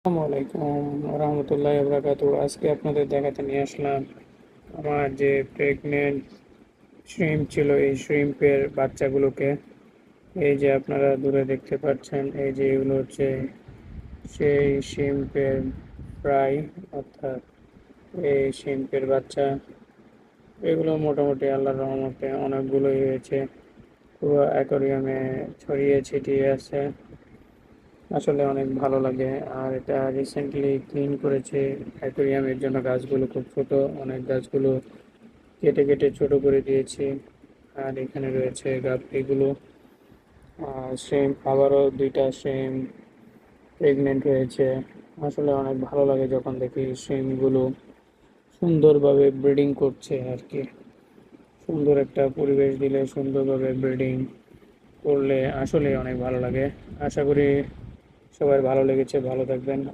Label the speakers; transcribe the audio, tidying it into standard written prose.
Speaker 1: আসসালামু আলাইকুম রহমতুল্লাহ বরকাত। আজকে আপনাদের দেখাতে নিয়ে আসলাম আমার যে প্রেগনেন্ট শ্রিম্প ছিল, এই শ্রিম্পের বাচ্চাগুলোকে। এই যে আপনারা দূরে দেখতে পাচ্ছেন, এই যে এগুলো হচ্ছে সেই শ্রিম্পের ফ্রাই, অর্থাৎ এই শ্রিম্পের বাচ্চা। এগুলো মোটামুটি আল্লাহর রহমতে অনেকগুলোই হয়েছে, পুরো অ্যাকোরিয়ামে ছড়িয়ে ছিটিয়ে আছে। আসলে অনেক ভালো লাগে। আর এটা রিসেন্টলি ক্লিন করেছে অ্যাকোরিয়ামের জন্য। গাছগুলো খুব ছোট, অনেক গাছগুলো কেটে কেটে ছোট করে দিয়েছি। আর এখানে রয়েছে গাপ্পিগুলো। আর সেম আবারও দুইটা সেম প্রেগনেন্ট হয়েছে। আসলে অনেক ভালো লাগে যখন দেখি সেমগুলো সুন্দরভাবে ব্রিডিং করছে আর কি। সুন্দর একটা পরিবেশ দিলে সুন্দরভাবে ব্রিডিং করলে আসলে অনেক ভালো লাগে। আশা করি সবার ভালো লেগেছে, ভালো থাকবেন।